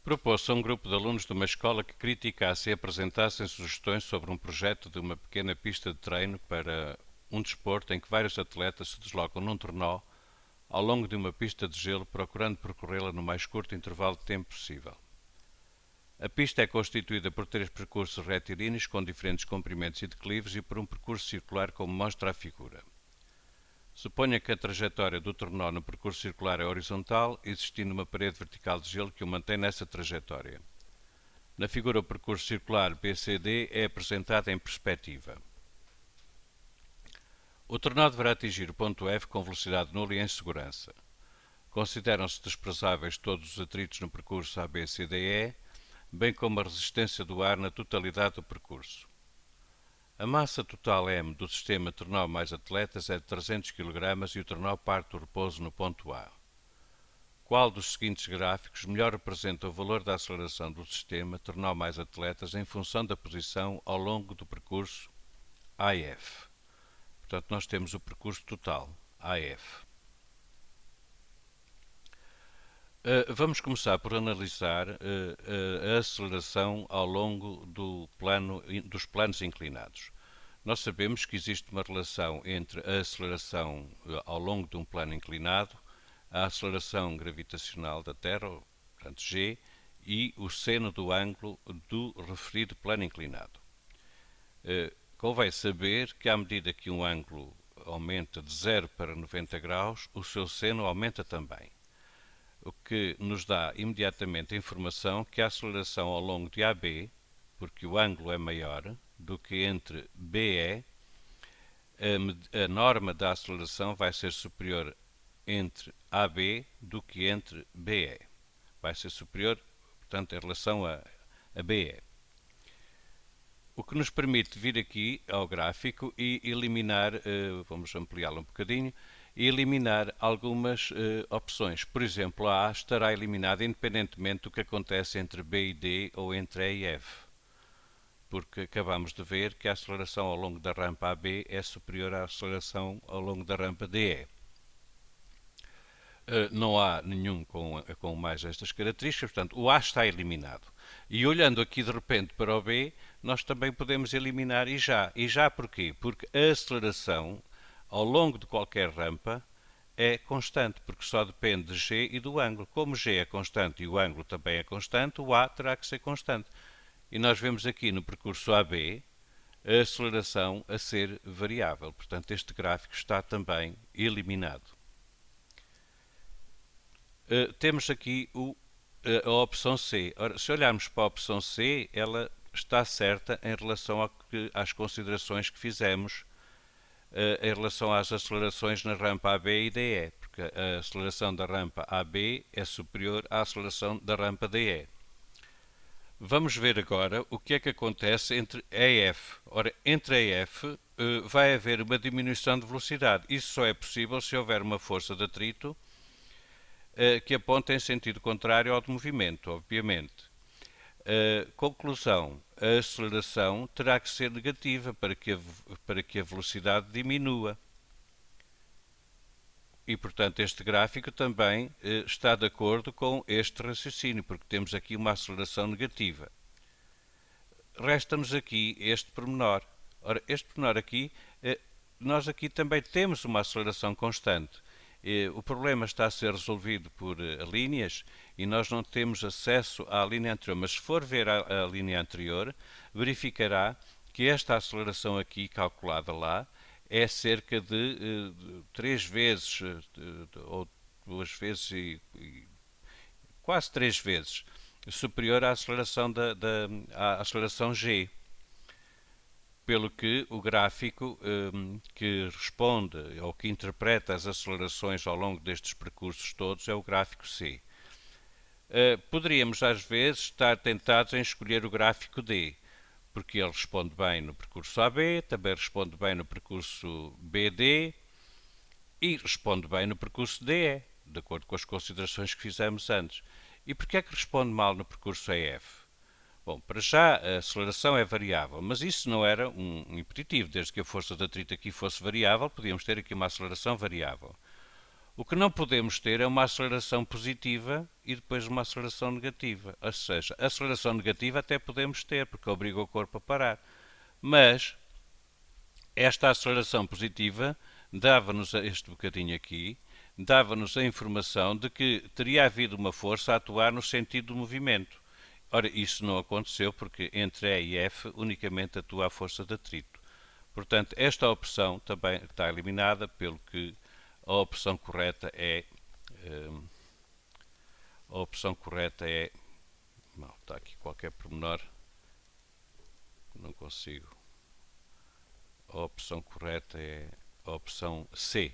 Propôs-se a um grupo de alunos de uma escola que criticasse e apresentassem sugestões sobre um projeto de uma pequena pista de treino para um desporto em que vários atletas se deslocam num trenó ao longo de uma pista de gelo procurando percorrê-la no mais curto intervalo de tempo possível. A pista é constituída por 3 percursos retilíneos com diferentes comprimentos e declives e por um percurso circular como mostra a figura. Suponha que a trajetória do trenó no percurso circular é horizontal, existindo uma parede vertical de gelo que o mantém nessa trajetória. Na figura, o percurso circular BCD é apresentado em perspectiva. O trenó deverá atingir o ponto F com velocidade nula e em segurança. Consideram-se desprezáveis todos os atritos no percurso ABCDE, bem como a resistência do ar na totalidade do percurso. A massa total M do sistema trenó mais atletas é de 300 kg e o trenó parte do repouso no ponto A. Qual dos seguintes gráficos melhor representa o valor da aceleração do sistema trenó mais atletas em função da posição ao longo do percurso AF? Portanto, nós temos o percurso total, AF. Vamos começar por analisar a aceleração ao longo dos planos inclinados. Nós sabemos que existe uma relação entre a aceleração ao longo de um plano inclinado, a aceleração gravitacional da Terra, portanto g, e o seno do ângulo do referido plano inclinado. Convém saber que à medida que um ângulo aumenta de 0 para 90 graus, o seu seno aumenta também, o que nos dá imediatamente a informação que a aceleração ao longo de AB, porque o ângulo é maior do que entre BE, a norma da aceleração vai ser superior entre AB do que entre BE. Vai ser superior, portanto, em relação a BE. O que nos permite vir aqui ao gráfico e eliminar, vamos ampliá-lo um bocadinho, e eliminar algumas opções. Por exemplo, a A estará eliminada independentemente do que acontece entre B e D ou entre E e F, porque acabamos de ver que a aceleração ao longo da rampa AB é superior à aceleração ao longo da rampa DE. Não há nenhum com mais estas características, portanto, o A está eliminado. E olhando aqui de repente para o B, nós também podemos eliminar e já. E já porquê? Porque a aceleração ao longo de qualquer rampa é constante, porque só depende de G e do ângulo. Como G é constante e o ângulo também é constante, o A terá que ser constante. E nós vemos aqui no percurso AB a aceleração a ser variável. Portanto, este gráfico está também eliminado. Temos aqui a opção C. Ora, se olharmos para a opção C, ela está certa em relação às considerações que fizemos em relação às acelerações na rampa AB e DE, porque a aceleração da rampa AB é superior à aceleração da rampa DE. Vamos ver agora o que é que acontece entre EF. Ora, entre EF vai haver uma diminuição de velocidade. Isso só é possível se houver uma força de atrito que aponta em sentido contrário ao de movimento, obviamente. Conclusão: a aceleração terá que ser negativa para que a velocidade diminua. E, portanto, este gráfico também está de acordo com este raciocínio, porque temos aqui uma aceleração negativa. Resta-nos aqui este pormenor. Ora, este pormenor aqui, nós aqui também temos uma aceleração constante. O problema está a ser resolvido por linhas e nós não temos acesso à linha anterior. Mas se for ver a linha anterior, verificará que esta aceleração aqui, calculada lá, é cerca de 3 vezes, ou 2 vezes, quase 3 vezes, superior à aceleração, à aceleração G. Pelo que o gráfico que responde ou que interpreta as acelerações ao longo destes percursos todos é o gráfico C. Poderíamos às vezes estar tentados em escolher o gráfico D, porque ele responde bem no percurso AB, também responde bem no percurso BD e responde bem no percurso DE, de acordo com as considerações que fizemos antes. E porquê é que responde mal no percurso EF? Bom, para já a aceleração é variável, mas isso não era um impeditivo. Desde que a força de atrito aqui fosse variável, podíamos ter aqui uma aceleração variável. O que não podemos ter é uma aceleração positiva e depois uma aceleração negativa. Ou seja, a aceleração negativa até podemos ter, porque obriga o corpo a parar. Mas esta aceleração positiva dava-nos este bocadinho aqui, dava-nos a informação de que teria havido uma força a atuar no sentido do movimento. Ora, isso não aconteceu porque entre E e F unicamente atua a força de atrito. Portanto, esta opção também está eliminada, pelo que a opção correta é a opção correta é não, está aqui qualquer pormenor, não consigo. A opção correta é a opção C,